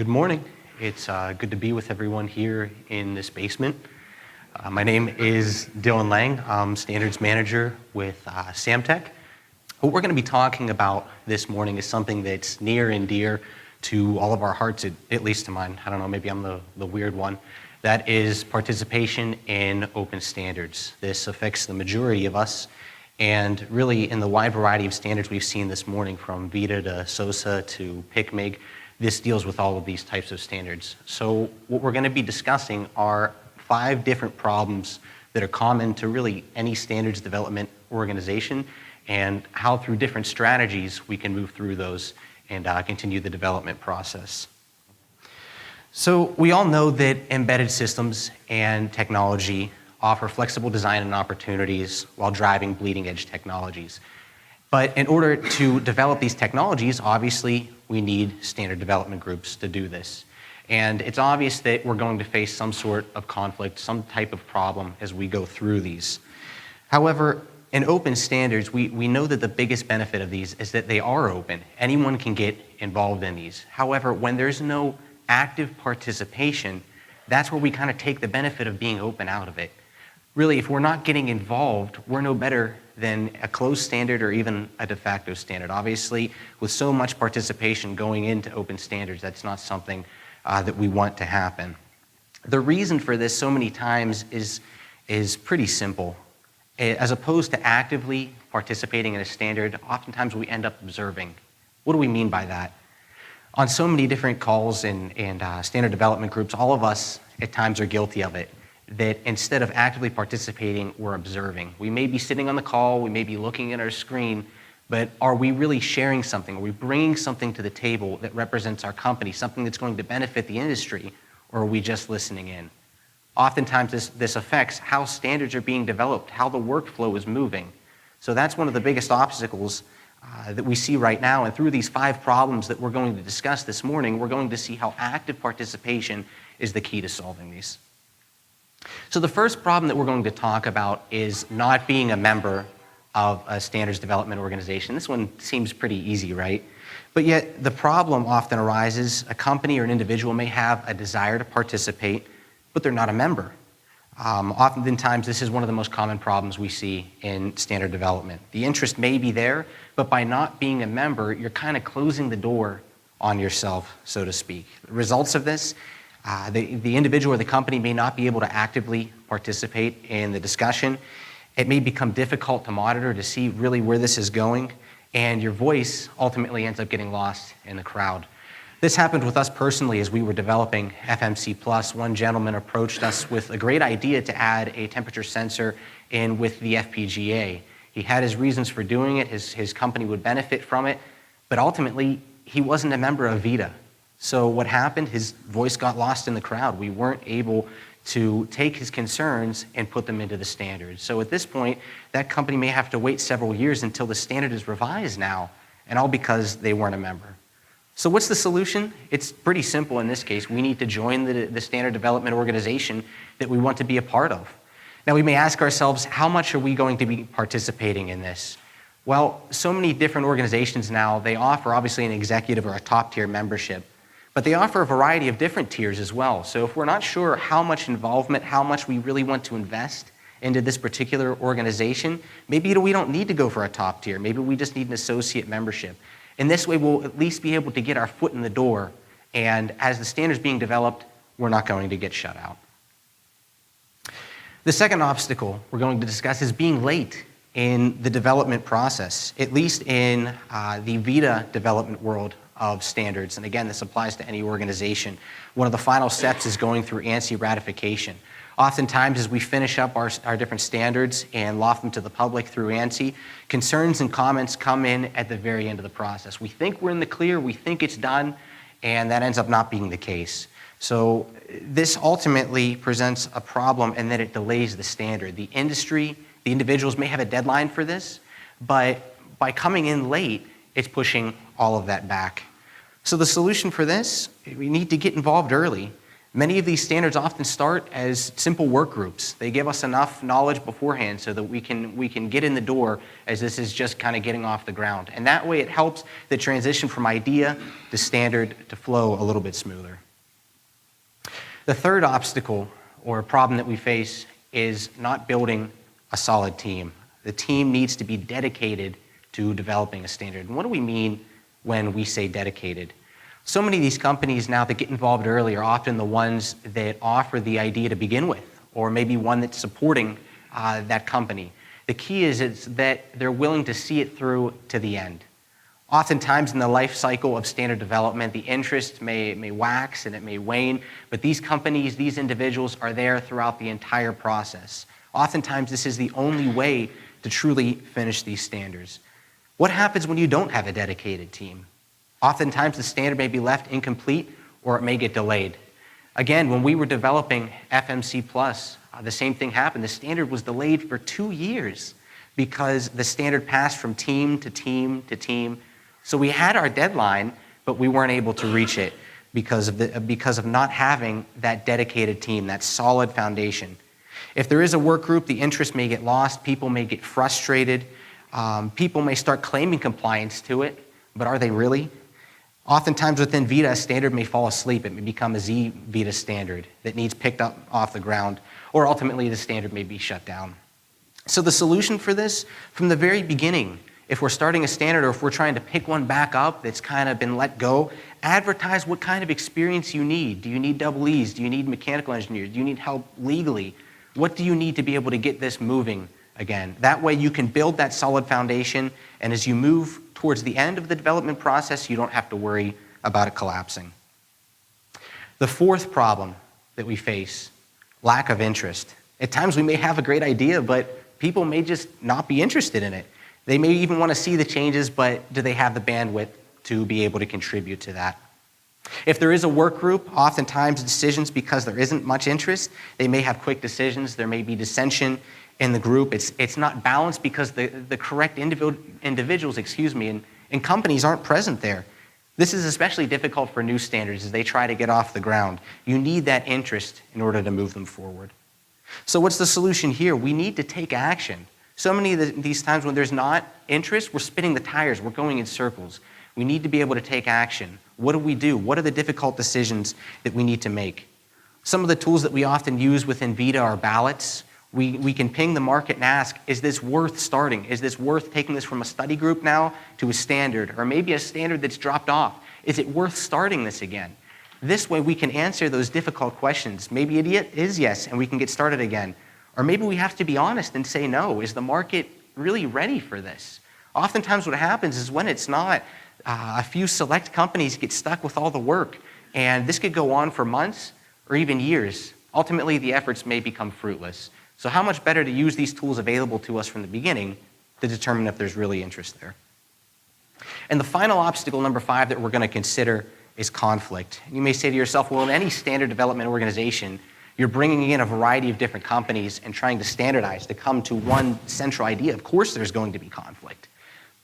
Good morning. It's good to be with everyone here in this basement. My name is Dylan Lang. I'm Standards Manager with Samtec. What we're going to be talking about this morning is something that's near and dear to all of our hearts, at least to mine. I don't know, maybe I'm the weird one. That is participation in open standards. This affects the majority of us, and really in the wide variety of standards we've seen this morning, from VITA to SOSA to PICMIG, this deals with all of these types of standards. So what we're going to be discussing are 5 different problems that are common to really any standards development organization, and how through different strategies we can move through those and continue the development process. So we all know that embedded systems and technology offer flexible design and opportunities while driving bleeding edge technologies. But in order to develop these technologies, obviously, we need standard development groups to do this. And it's obvious that we're going to face some sort of conflict, some type of problem as we go through these. However, in open standards, we know that the biggest benefit of these is that they are open. Anyone can get involved in these. However, when there's no active participation, that's where we kind of take the benefit of being open out of it. Really, if we're not getting involved, we're no better than a closed standard or even a de facto standard. Obviously, with so much participation going into open standards, that's not something that we want to happen. The reason for this so many times is pretty simple. As opposed to actively participating in a standard, oftentimes we end up observing. What do we mean by that? On so many different calls and standard development groups, all of us at times are guilty of it, that instead of actively participating, we're observing. We may be sitting on the call, we may be looking at our screen, but are we really sharing something? Are we bringing something to the table that represents our company, something that's going to benefit the industry, or are we just listening in? Oftentimes this affects how standards are being developed, how the workflow is moving. So that's one of the biggest obstacles that we see right now. And through these 5 problems that we're going to discuss this morning, we're going to see how active participation is the key to solving these. So the first problem that we're going to talk about is not being a member of a standards development organization. This one seems pretty easy, right? But yet the problem often arises. A company or an individual may have a desire to participate, but they're not a member. Oftentimes this is one of the most common problems we see in standard development. The interest may be there, but by not being a member, you're kind of closing the door on yourself, so to speak. The results of this, the individual or the company may not be able to actively participate in the discussion. It may become difficult to monitor to see really where this is going, and your voice ultimately ends up getting lost in the crowd. This happened with us personally as we were developing FMC+. One gentleman approached us with a great idea to add a temperature sensor in with the FPGA. He had his reasons for doing it, his company would benefit from it, but ultimately he wasn't a member of VITA. So what happened, his voice got lost in the crowd. We weren't able to take his concerns and put them into the standards. So at this point, that company may have to wait several years until the standard is revised now, and all because they weren't a member. So what's the solution? It's pretty simple in this case. We need to join the standard development organization that we want to be a part of. Now we may ask ourselves, how much are we going to be participating in this? Well, so many different organizations now, they offer obviously an executive or a top tier membership, but they offer a variety of different tiers as well. So if we're not sure how much involvement, how much we really want to invest into this particular organization, maybe we don't need to go for a top tier. Maybe we just need an associate membership. In this way, we'll at least be able to get our foot in the door, and as the standard's being developed, we're not going to get shut out. The second obstacle we're going to discuss is being late in the development process, at least in the VITA development world of standards. And again, this applies to any organization. One of the final steps is going through ANSI ratification. Oftentimes, as we finish up our different standards and loft them to the public through ANSI, concerns and comments come in at the very end of the process. We think we're in the clear, we think it's done, and that ends up not being the case. So this ultimately presents a problem, and that it delays the standard. The industry, the individuals may have a deadline for this, but by coming in late, it's pushing all of that back. So the solution for this, we need to get involved early. Many of these standards often start as simple work groups. They give us enough knowledge beforehand so that we can get in the door as this is just kind of getting off the ground. And that way it helps the transition from idea to standard to flow a little bit smoother. The third obstacle or problem that we face is not building a solid team. The team needs to be dedicated to developing a standard. And what do we mean when we say dedicated? So many of these companies now that get involved early are often the ones that offer the idea to begin with, or maybe one that's supporting that company. The key is that they're willing to see it through to the end. Oftentimes in the life cycle of standard development, the interest may wax and it may wane, but these companies, these individuals are there throughout the entire process. Oftentimes this is the only way to truly finish these standards. What happens when you don't have a dedicated team? Oftentimes the standard may be left incomplete or it may get delayed. Again, when we were developing FMC Plus, the same thing happened. The standard was delayed for 2 years because the standard passed from team to team to team. So we had our deadline, but we weren't able to reach it because of not having that dedicated team, that solid foundation. If there is a work group, the interest may get lost, people may get frustrated, people may start claiming compliance to it, but are they really? Oftentimes within VITA, a standard may fall asleep. It may become a Z-VITA standard that needs picked up off the ground, or ultimately the standard may be shut down. So the solution for this, from the very beginning, if we're starting a standard or if we're trying to pick one back up that's kind of been let go, advertise what kind of experience you need. Do you need double E's? Do you need mechanical engineers? Do you need help legally? What do you need to be able to get this moving again? That way you can build that solid foundation, and as you move towards the end of the development process, you don't have to worry about it collapsing. The fourth problem that we face, lack of interest. At times we may have a great idea, but people may just not be interested in it. They may even want to see the changes, but do they have the bandwidth to be able to contribute to that? If there is a work group, oftentimes decisions, because there isn't much interest, they may have quick decisions, there may be dissension in the group. It's not balanced because the correct individuals, and companies aren't present there. This is especially difficult for new standards as they try to get off the ground. You need that interest in order to move them forward. So what's the solution here? We need to take action. So many of these times when there's not interest, we're spinning the tires, we're going in circles. We need to be able to take action. What do we do? What are the difficult decisions that we need to make? Some of the tools that we often use within VITA are ballots. We can ping the market and ask, is this worth starting? Is this worth taking this from a study group now to a standard, or maybe a standard that's dropped off? Is it worth starting this again? This way we can answer those difficult questions. Maybe it is yes, and we can get started again. Or maybe we have to be honest and say no. Is the market really ready for this? Oftentimes what happens is when it's not, a few select companies get stuck with all the work, and this could go on for months or even years. Ultimately, the efforts may become fruitless. So how much better to use these tools available to us from the beginning to determine if there's really interest there. And the final obstacle, number 5, that we're going to consider is conflict. You may say to yourself, well, in any standard development organization, you're bringing in a variety of different companies and trying to standardize to come to one central idea. Of course there's going to be conflict.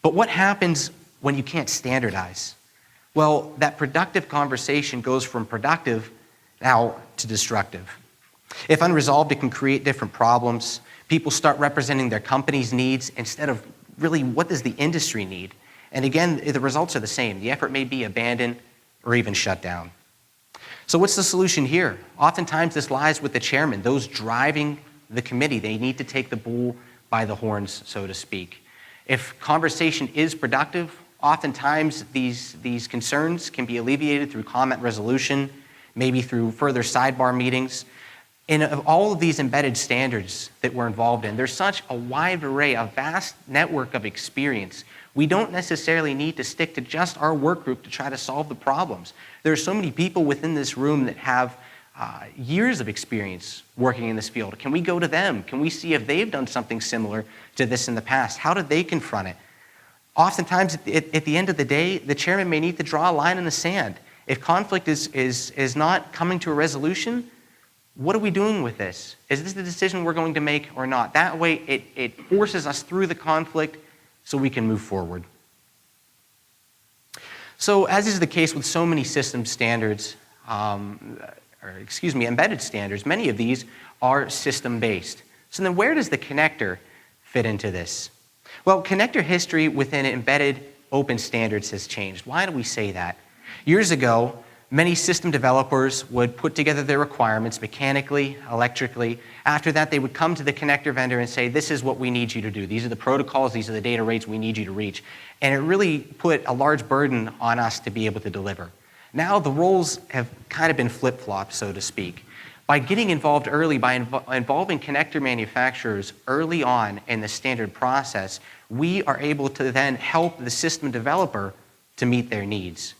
But what happens when you can't standardize? Well, that productive conversation goes from productive now to destructive. If unresolved, it can create different problems. People start representing their company's needs instead of really what does the industry need. And again, the results are the same. The effort may be abandoned or even shut down. So what's the solution here? Oftentimes this lies with the chairman, those driving the committee. They need to take the bull by the horns, so to speak. If conversation is productive, oftentimes these concerns can be alleviated through comment resolution, maybe through further sidebar meetings. In all of these embedded standards that we're involved in, there's such a wide array, a vast network of experience. We don't necessarily need to stick to just our work group to try to solve the problems. There are so many people within this room that have years of experience working in this field. Can we go to them? Can we see if they've done something similar to this in the past? How did they confront it? Oftentimes, at the end of the day, the chairman may need to draw a line in the sand. If conflict is not coming to a resolution, what are we doing with this? Is this the decision we're going to make or not? That way, it forces us through the conflict so we can move forward. So as is the case with so many system standards, or embedded standards, many of these are system-based. So then where does the connector fit into this? Well, connector history within embedded open standards has changed. Why do we say that? Years ago, many system developers would put together their requirements mechanically, electrically. After that, they would come to the connector vendor and say, this is what we need you to do. These are the protocols, these are the data rates we need you to reach. And it really put a large burden on us to be able to deliver. Now the roles have kind of been flip-flopped, so to speak. By getting involved early, by involving connector manufacturers early on in the standard process, we are able to then help the system developer to meet their needs.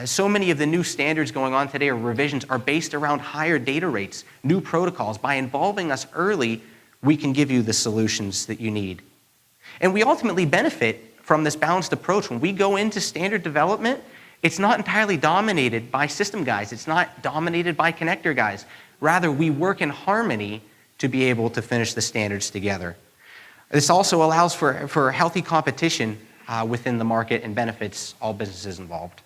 So many of the new standards going on today, or revisions, are based around higher data rates, new protocols. By involving us early, we can give you the solutions that you need. And we ultimately benefit from this balanced approach. When we go into standard development, it's not entirely dominated by system guys. It's not dominated by connector guys. Rather, we work in harmony to be able to finish the standards together. This also allows for healthy competition within the market and benefits all businesses involved.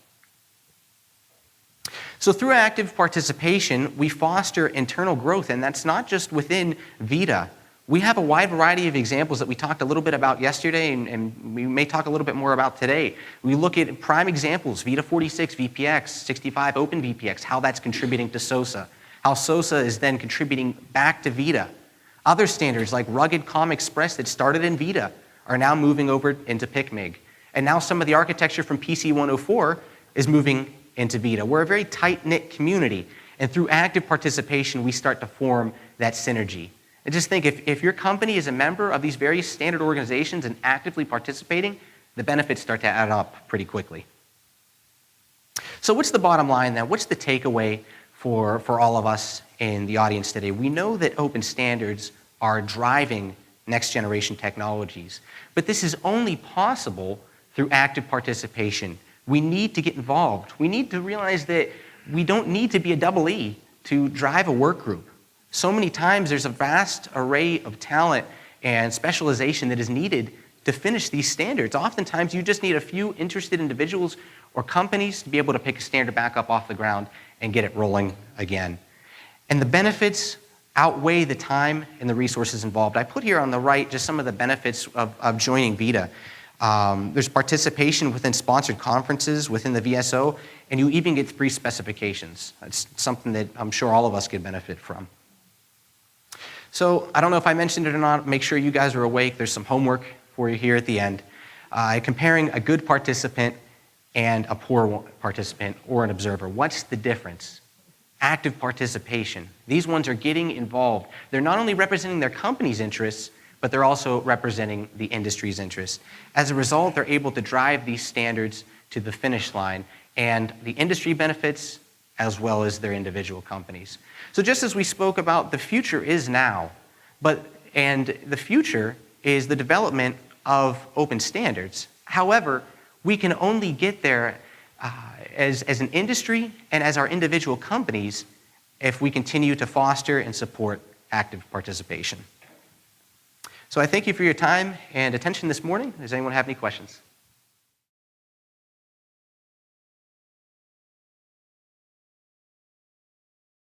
So through active participation, we foster internal growth, and that's not just within VITA. We have a wide variety of examples that we talked a little bit about yesterday, and we may talk a little bit more about today. We look at prime examples, VITA 46, VPX, 65, Open VPX, how that's contributing to SOSA, how SOSA is then contributing back to VITA. Other standards like Rugged COM Express that started in VITA are now moving over into PICMIG. And now some of the architecture from PC 104 is moving into VITA. We're a very tight-knit community, and through active participation, we start to form that synergy. And just think, if your company is a member of these various standard organizations and actively participating, the benefits start to add up pretty quickly. So what's the bottom line then? What's the takeaway for all of us in the audience today? We know that open standards are driving next-generation technologies, but this is only possible through active participation. We need to get involved. We need to realize that we don't need to be a double E to drive a work group. So many times there's a vast array of talent and specialization that is needed to finish these standards. Oftentimes you just need a few interested individuals or companies to be able to pick a standard back up off the ground and get it rolling again. And the benefits outweigh the time and the resources involved. I put here on the right just some of the benefits of joining VITA. There's participation within sponsored conferences within the VSO, and you even get free specifications. That's something that I'm sure all of us could benefit from. So I don't know if I mentioned it or not. Make sure you guys are awake. There's some homework for you here at the end. Comparing a good participant and a poor participant or an observer. What's the difference? Active participation. These ones are getting involved. They're not only representing their company's interests, but they're also representing the industry's interests. As a result, they're able to drive these standards to the finish line, and the industry benefits as well as their individual companies. So just as we spoke about, the future is now, and the future is the development of open standards. However, we can only get there as an industry and as our individual companies if we continue to foster and support active participation. So I thank you for your time and attention this morning. Does anyone have any questions?